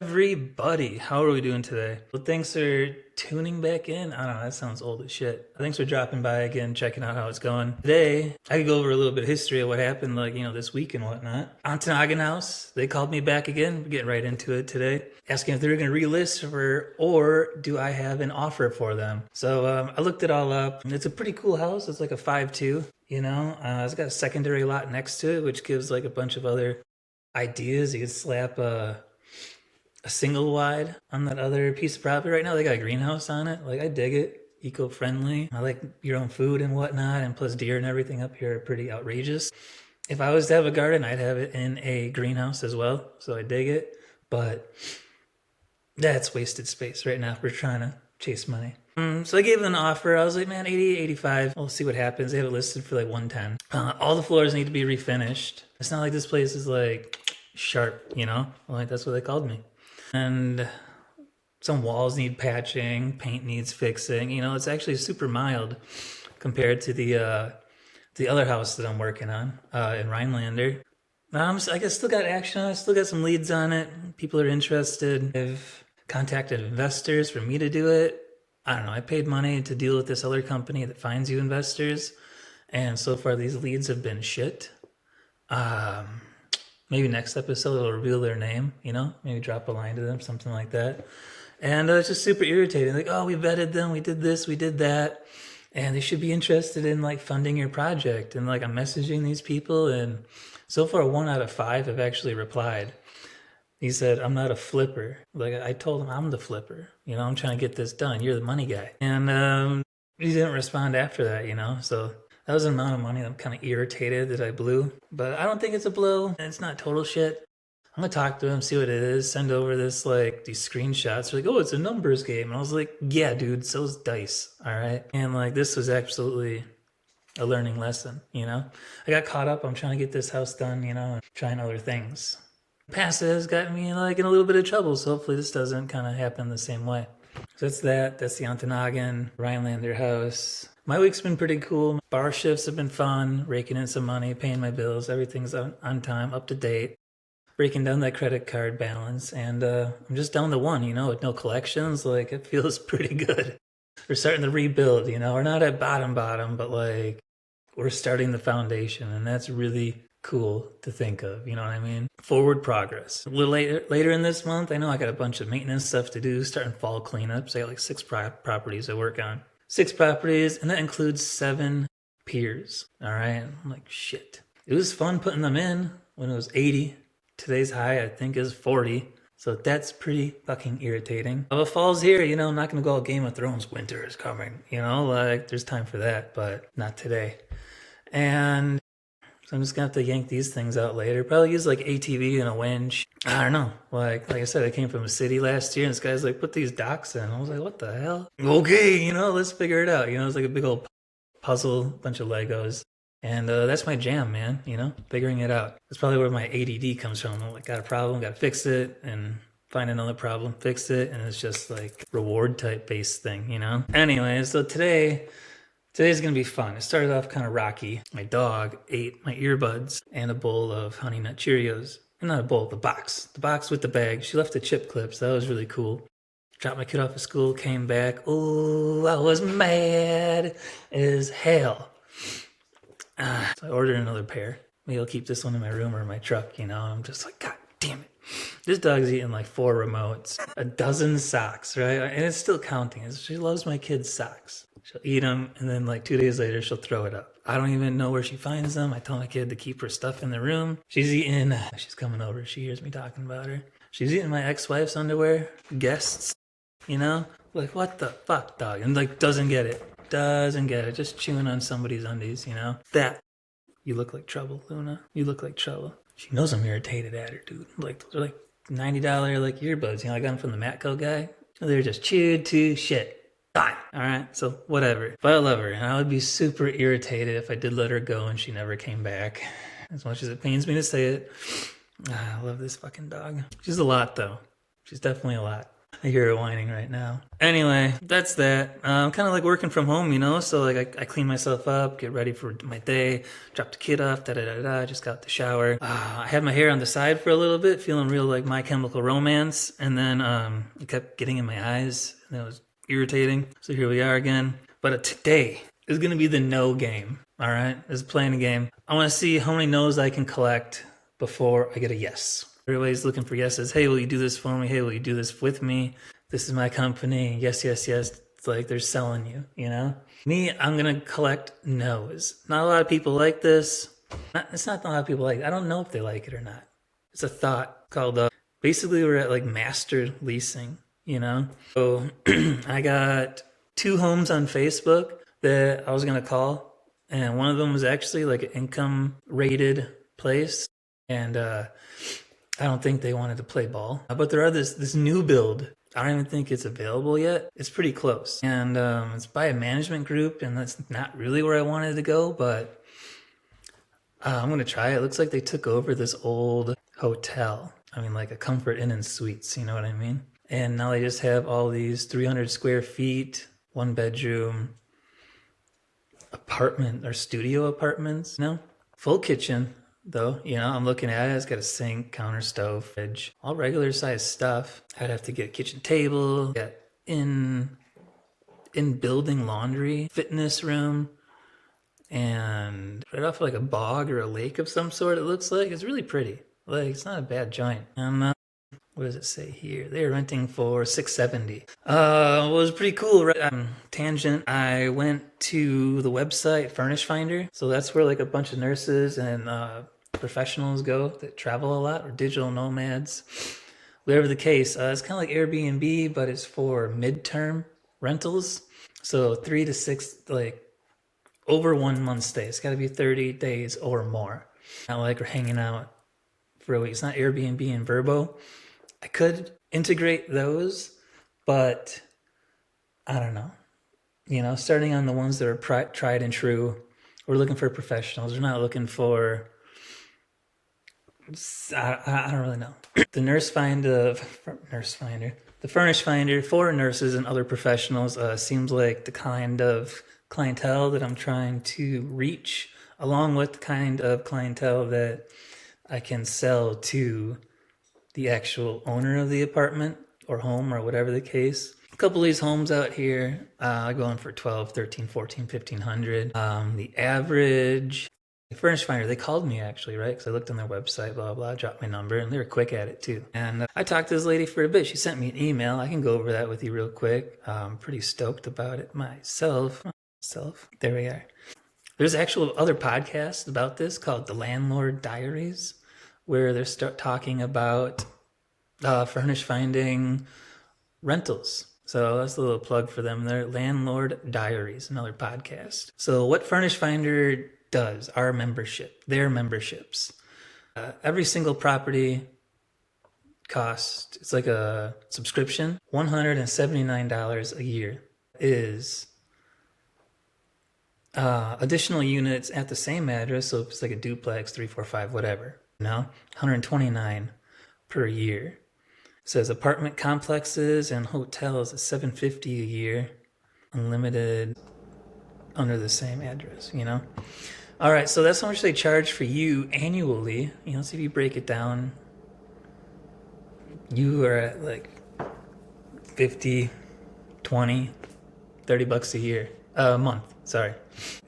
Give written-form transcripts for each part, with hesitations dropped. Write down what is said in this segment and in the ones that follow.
Everybody, how are we doing today? Well, thanks for tuning back in. I don't know, that sounds old as shit. Thanks for dropping by again, checking out how it's going. Today, I could go over a little bit of history of what happened, this week and whatnot. Ontonagon House, they called me back again. We're getting right into it today. Asking if they're going to relist or do I have an offer for them. So I looked it all up. It's a pretty cool house. It's like a 5-2, It's got a secondary lot next to it, which gives like a bunch of other ideas. You could slap a single wide on that other piece of property. Right now they got a greenhouse on it. Like, I dig it. Eco-friendly. I like your own food and whatnot, and plus deer and everything up here are pretty outrageous. If I was to have a garden, I'd have it in a greenhouse as well, so I dig it. But that's wasted space right now. We're trying to chase money. So I gave them an offer. I was like, man, 80, 85. We'll see what happens. They have it listed for like 110. All the floors need to be refinished. It's not like this place is like sharp, Like, that's what they called me. And some walls need patching, paint needs fixing. It's actually super mild compared to the other house that I'm working on in Rhinelander. I guess still got action on it, still got some leads on it. People are interested. I've contacted investors for me to do it. I don't know, I paid money to deal with this other company that finds you investors. And so far these leads have been shit. Maybe next episode it'll reveal their name, maybe drop a line to them, something like that. And it's just super irritating. Like, oh, we vetted them, we did this, we did that. And they should be interested in like funding your project. And like, I'm messaging these people, and so far 1 out of 5 have actually replied. He said, I'm not a flipper. Like, I told him I'm the flipper. I'm trying to get this done. You're the money guy. And he didn't respond after that, so that was an amount of money I'm kind of irritated that I blew. But I don't think it's a blow. It's not total shit. I'm going to talk to him, see what it is, send over these screenshots. They're like, oh, it's a numbers game. And I was like, yeah, dude, so's dice, all right? And like, this was absolutely a learning lesson, I got caught up. I'm trying to get this house done, and trying other things. Past has got me like in a little bit of trouble, so hopefully this doesn't kind of happen the same way. So that's the Ontonagon Rhinelander house. My week's been pretty cool. Bar shifts have been fun, raking in some money, paying my bills. Everything's on time, up to date. Breaking down that credit card balance. And I'm just down to one, with no collections. Like, it feels pretty good. We're starting to rebuild, We're not at bottom, but like, we're starting the foundation. And that's really cool to think of, you know what I mean? Forward progress. A little later in this month, I know I got a bunch of maintenance stuff to do, starting fall cleanups. I got like 6 properties I work on. 6 properties, and that includes 7 piers. All right, I'm like, shit. It was fun putting them in when it was 80. Today's high, I think, is 40. So that's pretty fucking irritating. Well, fall's here, I'm not gonna go all Game of Thrones. Winter is coming, like, there's time for that, but not today. And so I'm just gonna have to yank these things out later. Probably use like ATV and a winch. I don't know. Like I said, I came from a city last year, and this guy's like, put these docks in. I was like, what the hell? Okay, let's figure it out. It's like a big old puzzle, bunch of Legos. And that's my jam, man, figuring it out. That's probably where my ADD comes from. I'm like, got a problem, got to fix it, and find another problem, fix it. And it's just like reward type based thing, Anyway, so today's gonna be fun. It started off kind of rocky. My dog ate my earbuds and a bowl of Honey Nut Cheerios. Not a bowl, the box. The box with the bag. She left the chip clips. That was really cool. Dropped my kid off at school, came back. Oh, I was mad as hell. So I ordered another pair. Maybe I'll keep this one in my room or in my truck, I'm just like, God damn it. This dog's eating like 4 remotes, a dozen socks, right? And it's still counting. She loves my kids' socks. She'll eat them, and then like 2 days later, she'll throw it up. I don't even know where she finds them. I tell my kid to keep her stuff in the room. She's coming over. She hears me talking about her. She's eating my ex-wife's underwear. Guests, Like, what the fuck, dog? And like, doesn't get it. Just chewing on somebody's undies, That. You look like trouble, Luna. You look like trouble. She knows I'm irritated at her, dude. Like, they're like $90 like earbuds. I got them from the Matco guy. They're just chewed to shit. Fine. All right, so whatever. But I love her, and I would be super irritated if I did let her go and she never came back. As much as it pains me to say it, I love this fucking dog. She's a lot, though. She's definitely a lot. I hear her whining right now. Anyway, that's that. I'm kind of like working from home, you know? So like I clean myself up, get ready for my day, drop the kid off, da-da-da-da, just got out the shower. I had my hair on the side for a little bit, feeling real like My Chemical Romance. And then it kept getting in my eyes and it was irritating. So here we are again. But today is going to be the no game, all right? This is playing a game. I want to see how many no's I can collect before I get a yes. Everybody's looking for yeses. Hey, will you do this for me? Hey, will you do this with me? This is my company. Yes, yes, yes. It's like they're selling you, you know? Me, I'm going to collect no's. Not a lot of people like this. It's not a lot of people like it. I don't know if they like it or not. It's a thought called, basically we're at like master leasing, you know? So I got 2 homes on Facebook that I was going to call. And one of them was actually like an income rated place. And, I don't think they wanted to play ball. But there are this new build. I don't even think it's available yet. It's pretty close. And it's by a management group, and that's not really where I wanted to go, but I'm going to try it. It looks like they took over this old hotel. I mean, like a Comfort Inn and Suites, you know what I mean? And now they just have all these 300 square feet, 1 bedroom apartment or studio apartments, you know? Full kitchen. Though, you know, I'm looking at it. It's got a sink, counter, stove, fridge, all regular size stuff. I'd have to get a kitchen table, get in building laundry, fitness room, and right off like a bog or a lake of some sort. It looks like it's really pretty. Like it's not a bad joint. What does it say here? They're renting for $670. It was pretty cool, right? Tangent. I went to the website Furnish Finder. So that's where like a bunch of nurses and professionals go that travel a lot, or digital nomads. Whatever the case, it's kind of like Airbnb, but it's for midterm rentals. So 3 to 6, like over 1 month stay. It's got to be 30 days or more. Not like we're hanging out for a week. It's not Airbnb and Vrbo. I could integrate those, but I don't know. You know, starting on the ones that are tried and true. We're looking for professionals. We're not looking for, I don't really know. The the Furnish Finder for nurses and other professionals seems like the kind of clientele that I'm trying to reach, along with the kind of clientele that I can sell to the actual owner of the apartment or home or whatever the case. A couple of these homes out here going for 12, 13, 14, 1500. The average Furnish Finder, they called me actually, right? Because I looked on their website, blah, blah, dropped my number, and they were quick at it too. And I talked to this lady for a bit. She sent me an email. I can go over that with you real quick. I'm pretty stoked about it myself. There we are. There's actual other podcasts about this called The Landlord Diaries, where they're talking about furnish finding rentals. So that's a little plug for them. They're Landlord Diaries, another podcast. So what Furnish Finder does, our membership, their memberships, every single property cost, it's like a subscription, $179 a year is additional units at the same address. So if it's like a duplex, 3, 4, 5, whatever, you know, $129 per year. It says apartment complexes and hotels is $750 a year, unlimited under the same address, you know? All right, so that's how much they charge for you annually. You know, so if you break it down, you are at like 50, 20, 30 bucks a year, a month, sorry.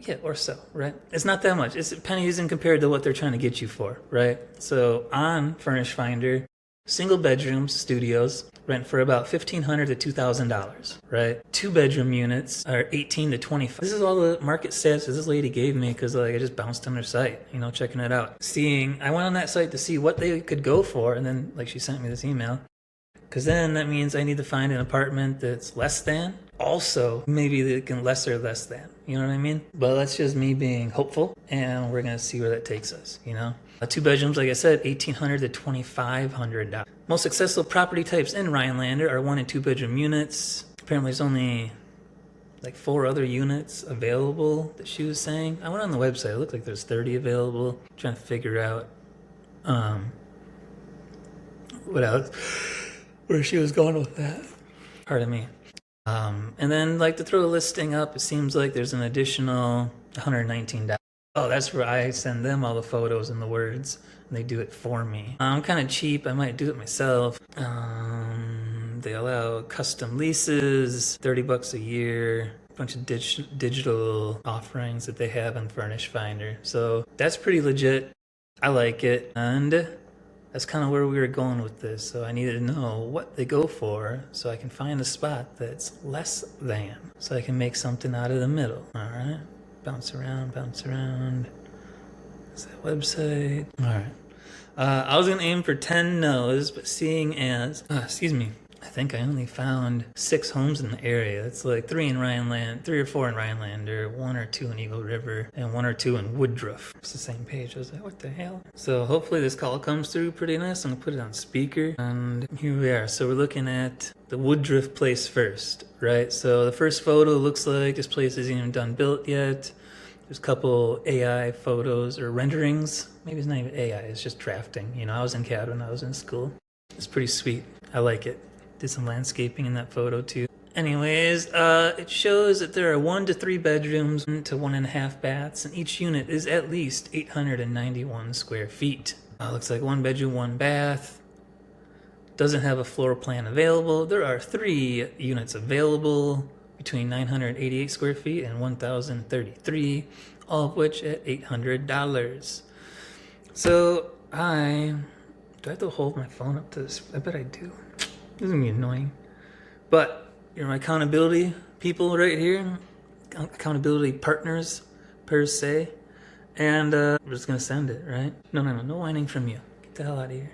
Yeah, or so, right? It's not that much. It's pennies in compared to what they're trying to get you for, right? So on Furnish Finder, single bedrooms, studios, rent for about $1,500 to $2,000, right? 2-bedroom units are $18 to $25. This is all the market stats that this lady gave me because like I just bounced on their site, you know, checking it out. I went on that site to see what they could go for, and then like she sent me this email. Because then that means I need to find an apartment that's less than. Also, maybe they can lesser less than. You know what I mean? But that's just me being hopeful, and we're going to see where that takes us, you know? 2 bedrooms, like I said, $1,800 to $2,500. Most successful property types in Rhinelander are 1 and 2 bedroom units. Apparently there's only like 4 other units available that she was saying. I went on the website. It looked like there's 30 available. I'm trying to figure out what else. where she was going with that. Pardon me. And then, like, to throw a listing up, it seems like there's an additional $119. Oh, that's where I send them all the photos and the words, and they do it for me. I'm kind of cheap. I might do it myself. They allow custom leases, $30 a year, a bunch of digital offerings that they have on Furnish Finder. So that's pretty legit. I like it. And that's kind of where we were going with this. So I needed to know what they go for so I can find a spot that's less than, so I can make something out of the middle. All right. Bounce around, bounce around. Is that website? All right. I was going to aim for 10 no's, but seeing as, excuse me, I think I only found 6 homes in the area. It's like 3 in Rhineland, 3 or 4 in Rhineland, or 1 or 2 in Eagle River, and 1 or 2 in Woodruff. It's the same page. I was like, what the hell? So hopefully this call comes through pretty nice. I'm gonna put it on speaker, and here we are. So we're looking at the Woodruff place first, right? So the first photo looks like this place isn't even done built yet. There's a couple AI photos or renderings. Maybe it's not even AI, it's just drafting. You know, I was in CAD when I was in school. It's pretty sweet. I like it. Did some landscaping in that photo too. Anyways, it shows that there are 1 to 3 bedrooms to 1.5 baths, and each unit is at least 891 square feet. Looks like 1 bedroom, 1 bath. Doesn't have a floor plan available. There are 3 units available between 988 square feet and 1,033, all of which at $800. So do I have to hold my phone up to this? I bet I do. This is gonna be annoying. But you're my accountability people right here, accountability partners per se, and we're just gonna send it, right? No whining from you. Get the hell out of here.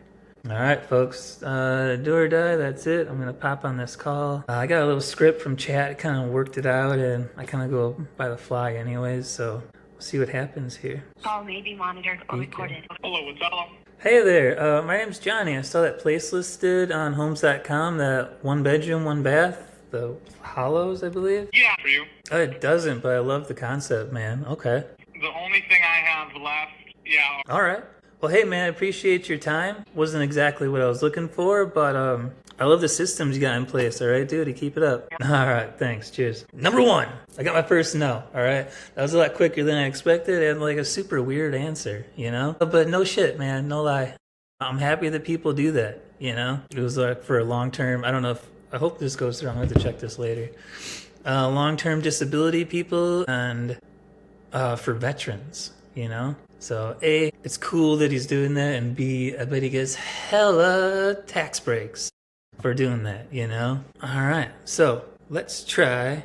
All right, folks, do or die, that's it. I'm gonna pop on this call. I got a little script from chat, kind of worked it out, and I kind of go by the fly anyways, so we'll see what happens here. Call may be monitored or recorded. Hello, what's up? Hey there, my name's Johnny. I saw that place listed on homes.com, that 1 bedroom, 1 bath, the Hollows, I believe. Yeah, for you. It doesn't, but I love the concept, man. Okay. The only thing I have left, yeah. All right. Well, hey, man, I appreciate your time. Wasn't exactly what I was looking for, but I love the systems you got in place, all right, dude? Keep it up. All right, thanks. Cheers. Number 1, I got my first no, all right? That was a lot quicker than I expected and like a super weird answer, you know? But no shit, man, no lie. I'm happy that people do that, you know? It was like for a long-term, I don't know if, I hope this goes through. I'm going to have to check this later. Long-term disability people and for veterans, you know? So A, it's cool that he's doing that, and B, I bet he gets hella tax breaks for doing that, you know? All right, so let's try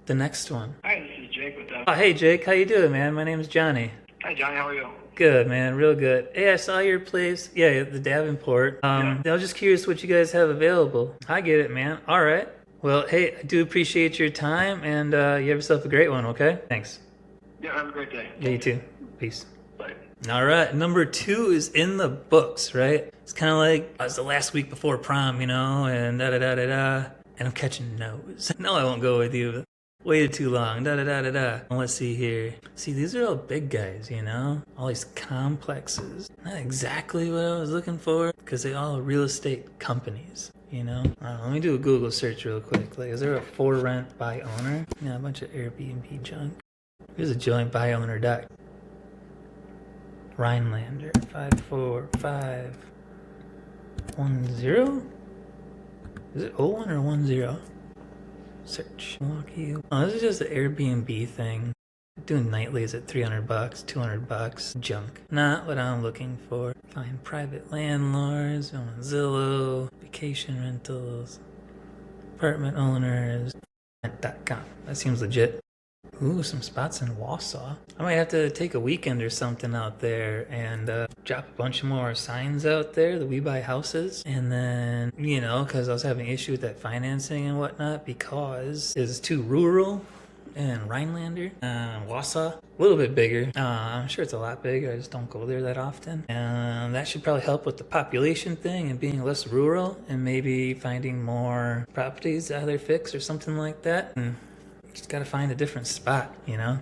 the next one. Hi, this is Jake with that. Oh, hey, Jake, how you doing, man? My name's Johnny. Hi, Johnny, how are you? Good, man, real good. Hey, I saw your place. Yeah, the Davenport. I was just curious what you guys have available. I get it, man. All right. Well, hey, I do appreciate your time, and you have yourself a great one, okay? Thanks. Yeah, have a great day. Yeah, you too. Peace. Bye. All right, number 2 is in the books, right? It's kind of like it's the last week before prom, you know, and da-da-da-da-da, and I'm catching no's. No, I won't go with you. Waited too long, da-da-da-da-da. Let's see here. See, these are all big guys, you know? All these complexes. Not exactly what I was looking for, because they all are real estate companies, you know? Let me do a Google search real quick. Like, is there a for rent by owner? Yeah, a bunch of Airbnb junk. Here's a joint by owner doc. Rhinelander 54510. Is it 01 or 10? Search. Milwaukee. Oh, this is just an Airbnb thing. Doing nightlies at $300, $200. Junk. Not what I'm looking for. Find private landlords on Zillow. Vacation rentals. Apartment owners. Rent.com. That seems legit. Ooh, some spots in Wausau. I might have to take a weekend or something out there and drop a bunch more signs out there that we buy houses. And then, you know, because I was having an issue with that financing and whatnot because it's too rural and Rhinelander. Wausau, a little bit bigger. I'm sure it's a lot bigger. I just don't go there that often. And that should probably help with the population thing and being less rural and maybe finding more properties out of their fix or something like that. And just gotta find a different spot, you know?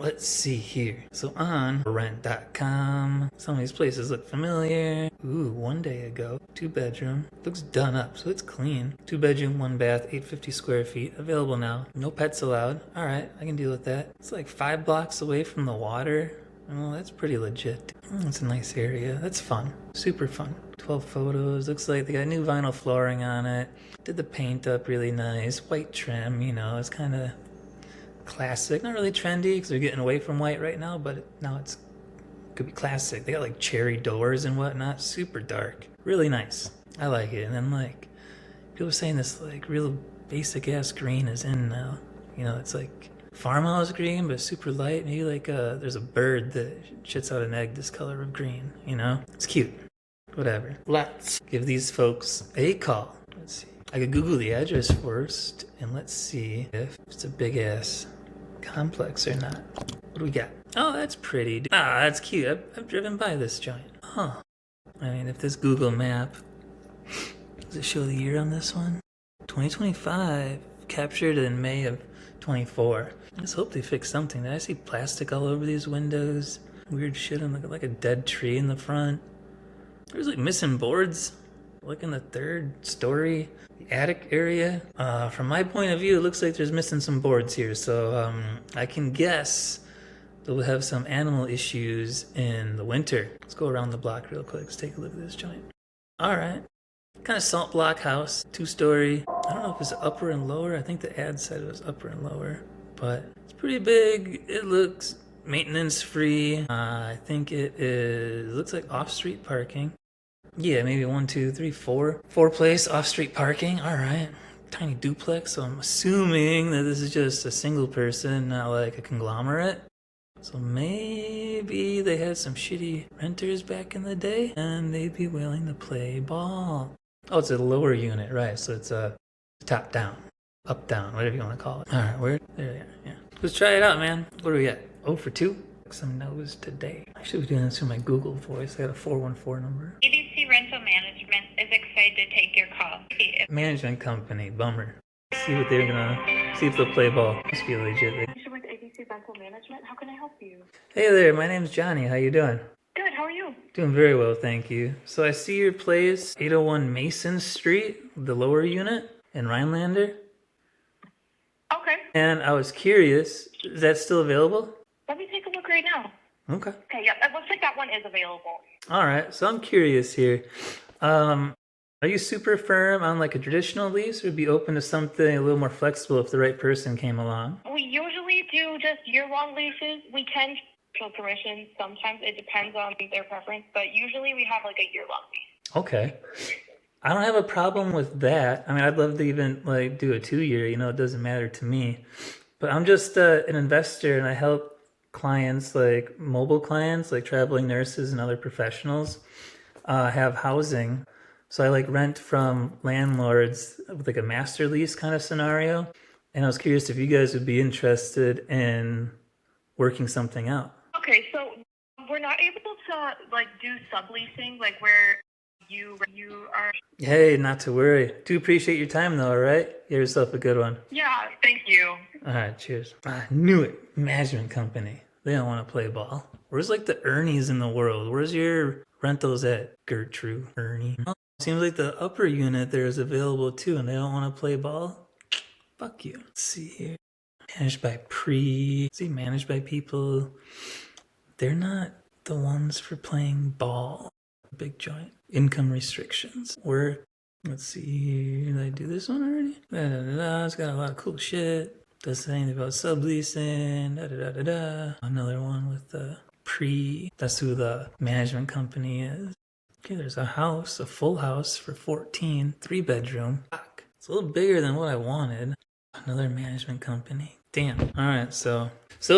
let's see here. So on rent.com, some of these places look familiar. Ooh, 1 day ago, 2-bedroom. Looks done up, so it's clean. 2-bedroom, 1 bath, 850 square feet. Available now. No pets allowed. All right, I can deal with that. It's like 5 blocks away from the water. Oh, that's pretty legit. It's a nice area. That's fun. Super fun. 12 photos. Looks like they got new vinyl flooring on it. Did the paint up really nice. White trim, you know, it's kind of classic. Not really trendy because they're getting away from white right now, but now it's could be classic. They got like cherry doors and whatnot. Super dark. Really nice. I like it. And then like people are saying this like real basic ass green is in now. You know, it's like farmhouse green, but super light. Maybe like there's a bird that shits out an egg this color of green, you know? It's cute. Whatever. Let's give these folks a call. Let's see. I could Google the address first, and let's see if it's a big ass complex or not. What do we got? Oh, that's pretty. Ah, that's cute. I've driven by this joint. Huh. I mean, if this Google map, does it show the year on this one? 2025, captured in May of 24. Let's hope they fix something. I see plastic all over these windows. Weird shit on like a dead tree in the front. There's like missing boards. Like in the 3rd story, the attic area. From my point of view, it looks like there's missing some boards here. So I can guess they'll have some animal issues in the winter. Let's go around the block real quick. Let's take a look at this joint. All right. Kind of salt block house, 2-story. I don't know if it's upper and lower. I think the ad said it was upper and lower, but it's pretty big. It looks maintenance free. I think it is, looks like off-street parking. Yeah, maybe 1, 2, 3, 4. 4-place off-street parking. All right. Tiny duplex. So I'm assuming that this is just a single person, not like a conglomerate. So maybe they had some shitty renters back in the day and they'd be willing to play ball. Oh, it's a lower unit, right? So it's a top down, up down, whatever you want to call it. All right, where? There they are. Yeah. Let's try it out, man. What do we got? 0 for 2. Some no's today. I should be doing this through my Google voice. I got a 414 number. ABC Rental Management is excited to take your call. Management company, bummer. See what they're gonna, see if they'll play ball. Must be legit. With ABC Rental Management, how can I help you? Hey there, my name's Johnny. How you doing? Good, how are you? Doing very well, thank you. So I see your place, 801 Mason Street, the lower unit in Rhinelander. Okay, And I was curious, is that still available? let me take a look right now. Okay. Okay, yeah, it looks like that one is available. All right, so I'm curious here. Are you super firm on like a traditional lease, or be open to something a little more flexible if the right person came along? We usually do just year-long leases. We can special permission. Sometimes it depends on their preference, but usually we have like a year-long lease. Okay. I don't have a problem with that. I mean, I'd love to even like do a 2-year, you know, it doesn't matter to me. But I'm just an investor and I help clients, like mobile clients, like traveling nurses and other professionals, have housing. So I like rent from landlords with like a master lease kind of scenario. And I was curious if you guys would be interested in working something out. Okay, so we're not able to like do subleasing, like where you are. Hey, not to worry. Do appreciate your time though, all right? Get yourself a good one. Yeah, thank you. All right, cheers. I knew it. Management company. They don't want to play ball. Where's like the Ernies in the world? Where's your rentals at, Gertrude? Ernie? Oh, seems like the upper unit there is available too, and they don't want to play ball? Fuck you. Let's see here. Managed by See, managed by people. They're not the ones for playing ball. Big joint. Income restrictions. Work. Let's see here. Did I do this one already? It's got a lot of cool shit. Does anything about subleasing. Another one with the That's who the management company is. Okay, there's a house, a full house for 14, 3-bedroom. Fuck. It's a little bigger than what I wanted. Another management company. Damn. All right, so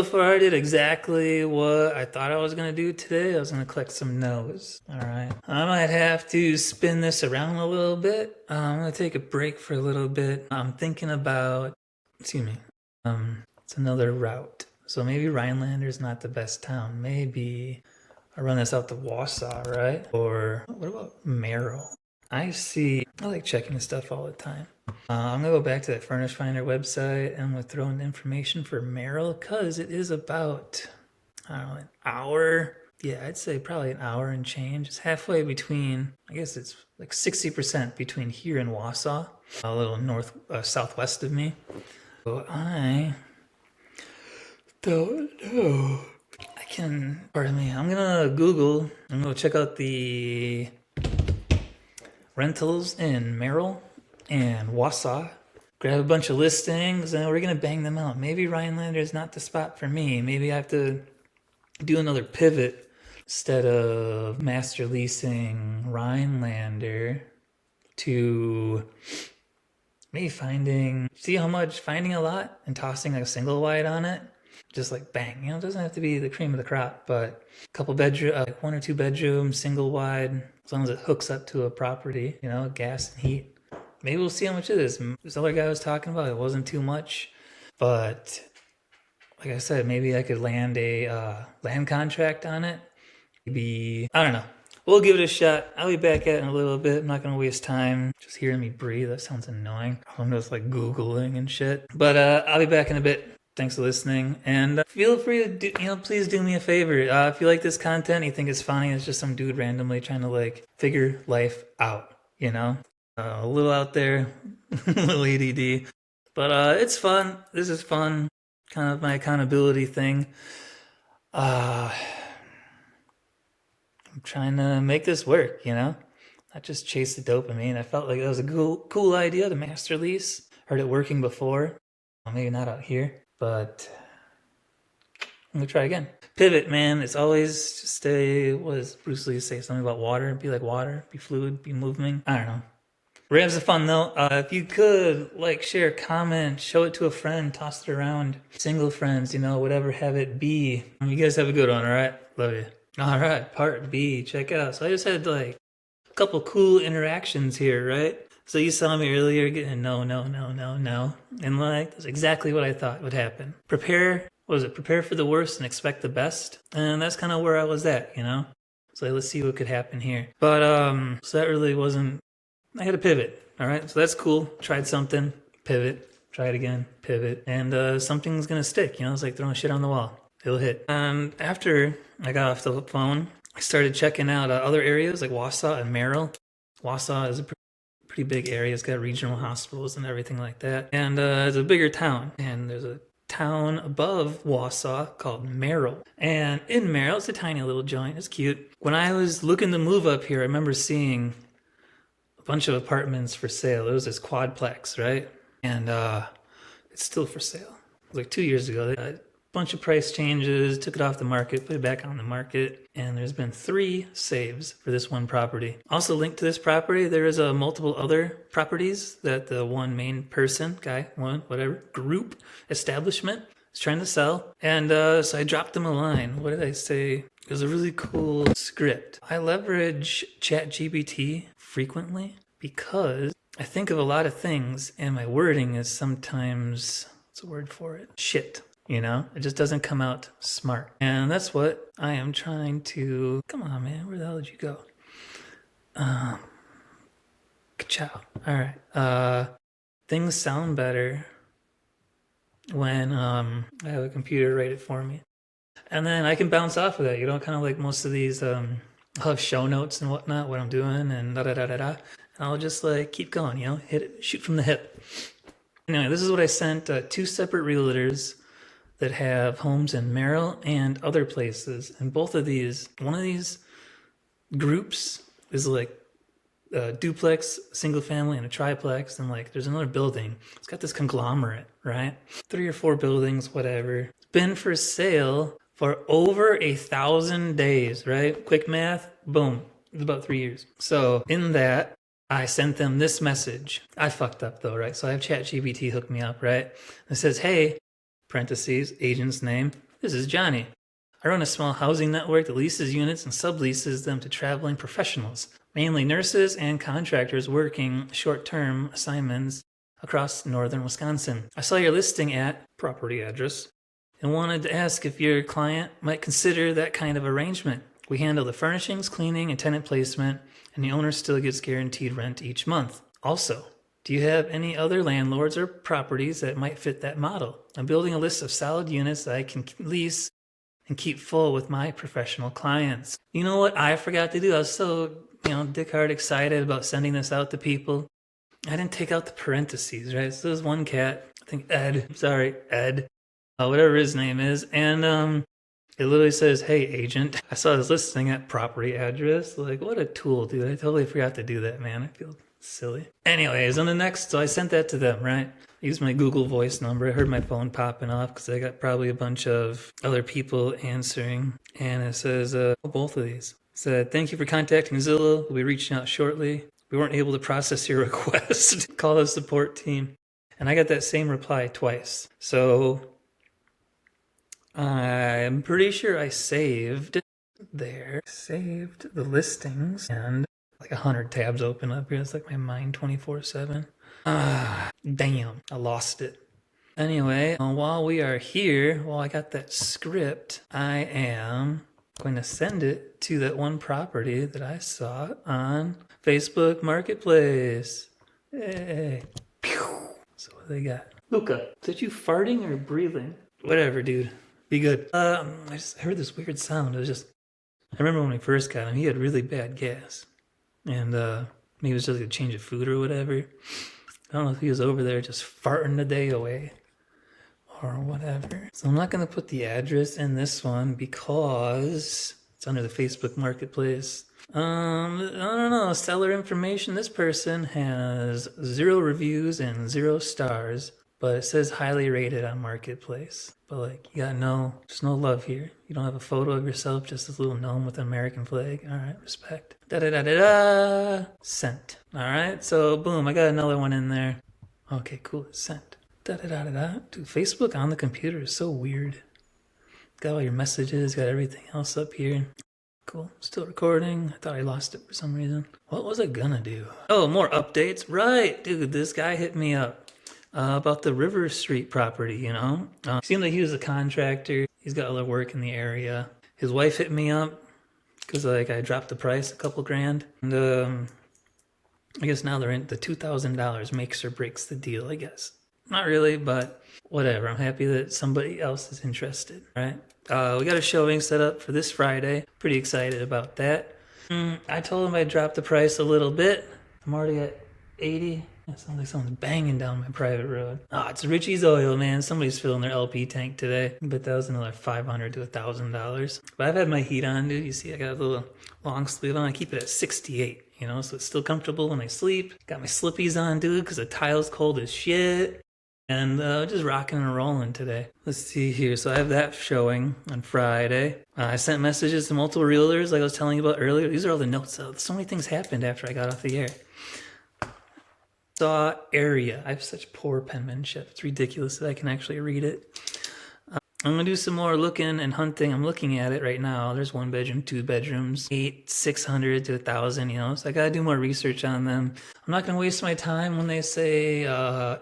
far I did exactly what I thought I was going to do today. I was going to collect some no's. All right. I might have to spin this around a little bit. I'm going to take a break for a little bit. I'm thinking about, it's another route. So maybe Rhinelander's not the best town. Maybe I run this out to Wausau, right? Or what about Merrill? I like checking this stuff all the time. I'm gonna go back to that Furnish Finder website and I'm gonna throw in the information for Merrill because it is about, I don't know, an hour. Yeah, I'd say probably an hour and change. It's halfway between, I guess it's like 60% between here and Wausau, a little southwest of me. So I don't know. Pardon me, I'm gonna check out the rentals in Merrill and Wausau, grab a bunch of listings, and we're gonna bang them out. Maybe Rhinelander is not the spot for me. Maybe I have to do another pivot instead of master leasing Rhinelander to maybe finding a lot and tossing like a single wide on it. Just like bang, it doesn't have to be the cream of the crop, but a couple bedroom, like 1 or 2 bedrooms, single wide, as long as it hooks up to a property, gas and heat. Maybe we'll see how much it is. This other guy was talking about, it wasn't too much, but like I said, maybe I could land a land contract on it. Maybe, I don't know. We'll give it a shot. I'll be back at it in a little bit. I'm not going to waste time just hearing me breathe. That sounds annoying. I'm just like Googling and shit. But I'll be back in a bit. Thanks for listening, and feel free to please do me a favor. If you like this content, you think it's funny, it's just some dude randomly trying to like figure life out, a little out there, a little ADD, but it's fun. This is fun, kind of my accountability thing. I'm trying to make this work, not just chase the dopamine. I felt like that was a cool idea, the master lease. Heard it working before, well, maybe not out here. But I'm gonna try again. Pivot, man. It's always just stay. What does Bruce Lee say? Something about water. Be like water. Be fluid. Be moving. I don't know. We're having some fun though. If you could like, share, comment, show it to a friend, toss it around. Single friends, whatever. Have it be. You guys have a good one. All right. Love you. All right. Part B. Check out. So I just had like a couple cool interactions here, right? So you saw me earlier getting no. And like, that's exactly what I thought would happen. Prepare for the worst and expect the best? And that's kind of where I was at, So let's see what could happen here. But, so that really wasn't, I had a pivot. All right. So that's cool. Tried something, pivot, try it again, pivot. And something's going to stick, It's like throwing shit on the wall. It'll hit. And after I got off the phone, I started checking out other areas like Wausau and Merrill. Wausau is a pretty big area. It's got regional hospitals and everything like that. And it's a bigger town. And there's a town above Wausau called Merrill. And in Merrill, it's a tiny little joint. It's cute. When I was looking to move up here, I remember seeing a bunch of apartments for sale. It was this quadplex, right? And it's still for sale. It was like 2 years ago. A bunch of price changes, took it off the market, put it back on the market, and there's been 3 saves for this one property. Also linked to this property, there is multiple other properties that the one main person, group, establishment is trying to sell. And so I dropped them a line. What did I say? It was a really cool script. I leverage ChatGPT frequently because I think of a lot of things and my wording is sometimes, what's the word for it? Shit. It just doesn't come out smart. And that's what I am trying to... Come on, man. Where the hell did you go? Ciao. All right. Things sound better when I have a computer write it for me. And then I can bounce off of that. Kind of like most of these... I'll have show notes and whatnot, what I'm doing, and da-da-da-da-da. And I'll just like keep going, hit it, shoot from the hip. Anyway, this is what I sent 2 separate realtors that have homes in Merrill and other places. And both of these, one of these groups is like a duplex, single family, and a triplex. And like there's another building. It's got this conglomerate, right? 3 or 4 buildings, whatever. It's been for sale for over 1,000 days, right? Quick math, boom. It's about 3 years. So in that, I sent them this message. I fucked up though, right? So I have ChatGPT hook me up, right? It says, hey, parentheses, agent's name, this is Johnny. I run a small housing network that leases units and subleases them to traveling professionals, mainly nurses and contractors working short-term assignments across northern Wisconsin. I saw your listing at property address and wanted to ask if your client might consider that kind of arrangement. We handle the furnishings, cleaning, and tenant placement, and the owner still gets guaranteed rent each month. Also, do you have any other landlords or properties that might fit that model? I'm building a list of solid units that I can lease and keep full with my professional clients. You know what I forgot to do? I was so, dick hard excited about sending this out to people. I didn't take out the parentheses, right? So there's one cat, I think Ed, whatever his name is, and it literally says, "Hey, agent." I saw this listing at property address. Like, what a tool, dude. I totally forgot to do that, man. I feel silly. Anyways, on the next, so I sent that to them, right? I used my Google Voice number. I heard my phone popping off because I got probably a bunch of other people answering. And it says, both of these. It said, "Thank you for contacting Zillow. We'll be reaching out shortly. We weren't able to process your request. Call the support team." And I got that same reply twice. So I'm pretty sure I saved the listings, and like 100 tabs open up here. It's like my mind 24/7. Damn, I lost it. Anyway, while we are here, while I got that script, I am going to send it to that one property that I saw on Facebook Marketplace. Hey. So what do they got? Luca, is that you farting or breathing? Whatever, dude. Be good. I heard this weird sound. It was just, I remember when we first got him, he had really bad gas. And maybe it was just a change of food or whatever. I don't know if he was over there just farting the day away or whatever. So I'm not going to put the address in this one because it's under the Facebook Marketplace. I don't know, seller information. This person has 0 reviews and 0 stars, but it says highly rated on Marketplace. But like, you got just no love here. You don't have a photo of yourself, just this little gnome with an American flag. All right, respect. Da-da-da-da-da. Sent. All right, so boom, I got another one in there. Okay, cool, it's sent. Da-da-da-da-da. Dude, Facebook on the computer is so weird. Got all your messages, got everything else up here. Cool, still recording. I thought I lost it for some reason. What was I gonna do? Oh, more updates. Right, dude, this guy hit me up about the River Street property, He seemed like he was a contractor. He's got other work in the area. His wife hit me up because I dropped the price a couple grand. And I guess now they're in the $2,000 makes or breaks the deal, I guess. Not really, but whatever. I'm happy that somebody else is interested, right? We got a showing set up for this Friday. Pretty excited about that. I told him I'd drop the price a little bit. I'm already at 80. It sounds like someone's banging down my private road. It's Richie's Oil, man. Somebody's filling their LP tank today. But that was another $500 to $1,000. But I've had my heat on, dude. You see, I got a little long sleeve on. I keep it at 68, so it's still comfortable when I sleep. Got my slippies on, dude, because the tile's cold as shit. And just rocking and rolling today. Let's see here. So I have that showing on Friday. I sent messages to multiple realtors like I was telling you about earlier. These are all the notes. So many things happened after I got off the air. Saw area. I have such poor penmanship. It's ridiculous that I can actually read it. I'm going to do some more looking and hunting. I'm looking at it right now. There's 1 bedroom, 2 bedrooms, 600 to 1,000, So I got to do more research on them. I'm not going to waste my time when they say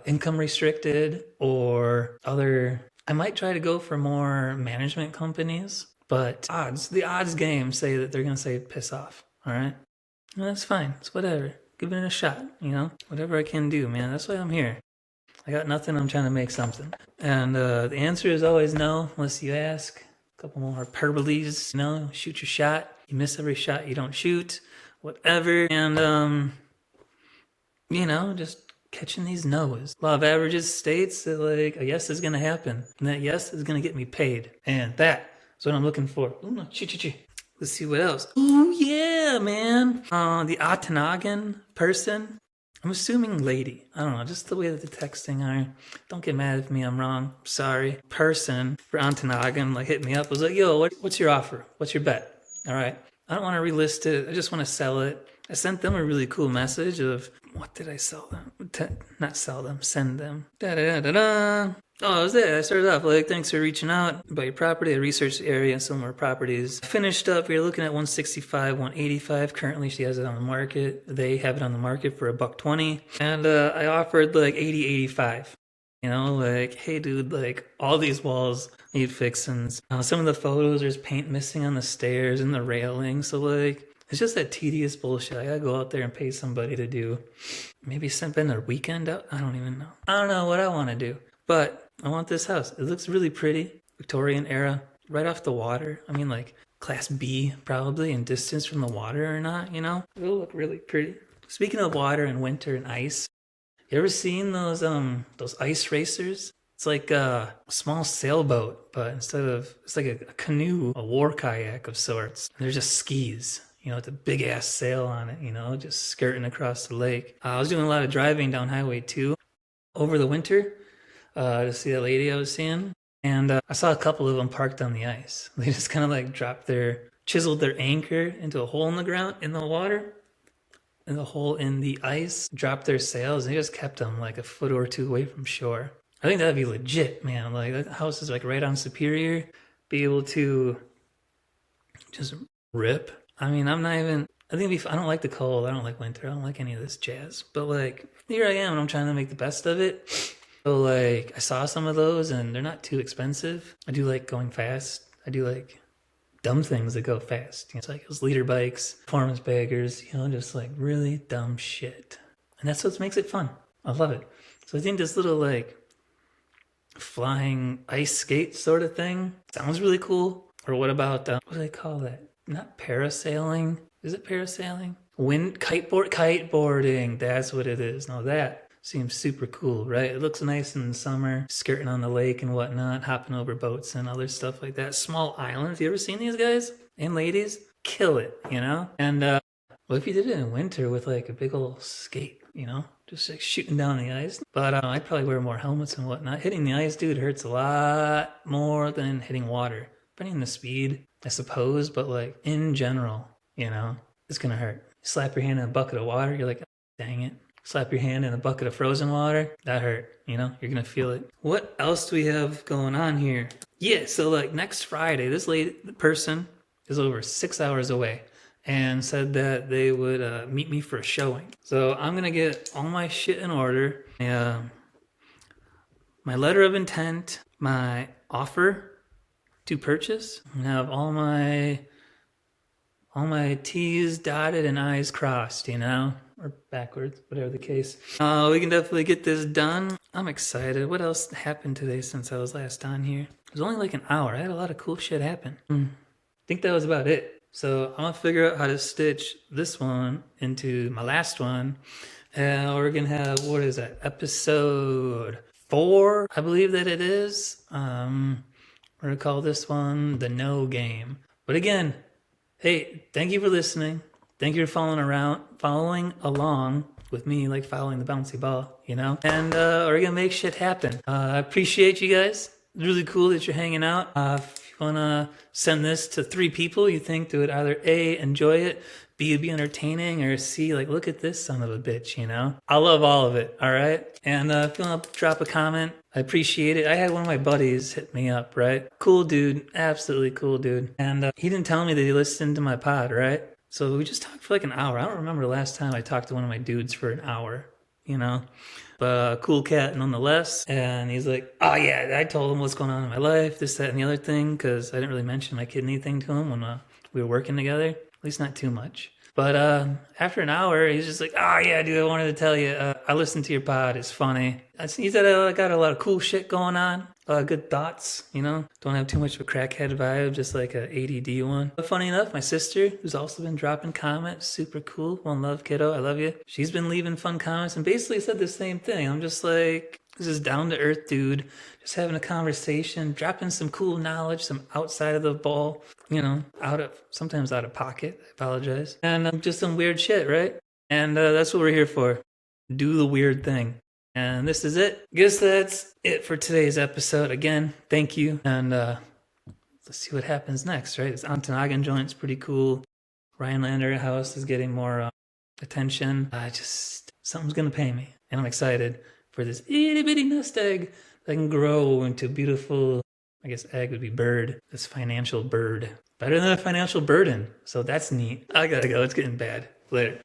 income restricted or other. I might try to go for more management companies, but the odds game say that they're going to say piss off. All right. Well, that's fine. It's whatever. Give it a shot, Whatever I can do, man. That's why I'm here. I got nothing. I'm trying to make something. And the answer is always no, unless you ask. A couple more hyperboles, shoot your shot. You miss every shot you don't shoot. Whatever. And, just catching these no's. Law of averages states that, a yes is going to happen. And that yes is going to get me paid. And that is what I'm looking for. Ooh, no, Let's see what else. Oh, yeah, man. The Okanagan person. I'm assuming lady. I don't know, just the way that the texting are. Don't get mad at me, I'm wrong. Sorry. Person for Okanagan hit me up. Was like, yo, what's your offer? What's your bet? All right. I don't want to relist it. I just want to sell it. I sent them a really cool message of, what did I sell them? Not sell them, send them. Da-da-da-da-da. Oh, that was it. I started off thanks for reaching out about your property. I researched the area and some more properties. Finished up, we were looking at 165, 185. Currently, she has it on the market. They have it on the market for $120. And I offered 80, 85. Hey, dude, all these walls need fixings. Some of the photos, there's paint missing on the stairs and the railing. So, It's just that tedious bullshit. I gotta go out there and pay somebody to do. Maybe spend a weekend out. I don't even know. I don't know what I want to do. But I want this house. It looks really pretty. Victorian era. Right off the water. I mean, like, Class B, probably, in distance from the water or not, you know? It'll look really pretty. Speaking of water and winter and ice, you ever seen those ice racers? It's like a small sailboat, but it's like a canoe, a war kayak of sorts. And they're just skis, you know, with a big ass sail on it, you know, just skirting across the lake. I was doing a lot of driving down Highway 2 over the winter to see that lady I was seeing. And I saw a couple of them parked on the ice. They just kind of like chiseled their anchor into a hole in the ground, in the water, in the hole in the ice, dropped their sails, and they just kept them like a foot or two away from shore. I think that'd be legit, man. Like, that house is like right on Superior. Be able to just rip. I mean, I don't like the cold. I don't like winter. I don't like any of this jazz. But like, here I am and I'm trying to make the best of it. So like, I saw some of those and they're not too expensive. I do like going fast. I do like dumb things that go fast. You know, it's like those leader bikes, performance baggers, you know, just like really dumb shit. And that's what makes it fun. I love it. So I think this little like flying ice skate sort of thing sounds really cool. Or what about, what do they call that? Not parasailing. Is it parasailing? Kiteboarding. That's what it is. Now that seems super cool, right? It looks nice in the summer, skirting on the lake and whatnot, hopping over boats and other stuff like that. Small islands. You ever seen these guys and ladies? Kill it, you know? And what if you did it in winter with like a big old skate, you know? Just like shooting down the ice. But I'd probably wear more helmets and whatnot. Hitting the ice, dude, hurts a lot more than hitting water. Depending on the speed, I suppose, but like in general, you know, it's gonna hurt. You slap your hand in a bucket of water, you're like, oh, dang it. Slap your hand in a bucket of frozen water, that hurt, you know, you're gonna feel it. What else do we have going on here? Yeah, so like next Friday, this person is over 6 hours away and said that they would meet me for a showing. So I'm gonna get all my shit in order. My letter of intent, my offer to purchase, and have all my T's dotted and I's crossed, you know, or backwards, whatever the case. We can definitely get this done. I'm excited. What else happened today since I was last on here? It was only like an hour. I had a lot of cool shit happen. I think that was about it. So I'm gonna figure out how to stitch this one into my last one. We're gonna have, what is that? Episode 4, I believe that it is. We're gonna call this one the No Game. But again, hey, thank you for listening. Thank you for following along with me, like following the bouncy ball, you know? And we're gonna make shit happen. I appreciate you guys. It's really cool that you're hanging out. If you wanna send this to 3 people you think that would either A, enjoy it, B, be entertaining, or C, like, look at this son of a bitch, you know? I love all of it, all right? And if you wanna drop a comment, I appreciate it. I had one of my buddies hit me up, right? Cool dude, absolutely cool dude. And he didn't tell me that he listened to my pod, right? So we just talked for like an hour. I don't remember the last time I talked to one of my dudes for an hour, you know? But cool cat nonetheless. And he's like, oh yeah, I told him what's going on in my life, this, that, and the other thing, because I didn't really mention my kidney thing to him when we were working together. At least not too much. But after an hour, he's just like, oh yeah, dude, I wanted to tell you, I listened to your pod, it's funny. He said I got a lot of cool shit going on, good thoughts, you know? Don't have too much of a crackhead vibe, just like a ADD one. But funny enough, my sister, who's also been dropping comments, super cool, one love, kiddo, I love you. She's been leaving fun comments and basically said the same thing. I'm just like, this is down-to-earth dude, just having a conversation, dropping some cool knowledge, some outside of the ball, you know, sometimes out of pocket, I apologize. And just some weird shit, right? And that's what we're here for. Do the weird thing. And this is it. Guess that's it for today's episode. Again, thank you. And let's see what happens next, right? This Ontonagon joint's pretty cool. Rhinelander house is getting more attention. Something's going to pay me. And I'm excited for this itty bitty nest egg that can grow into beautiful, I guess egg would be bird. This financial bird. Better than a financial burden. So that's neat. I gotta go. It's getting bad. Later.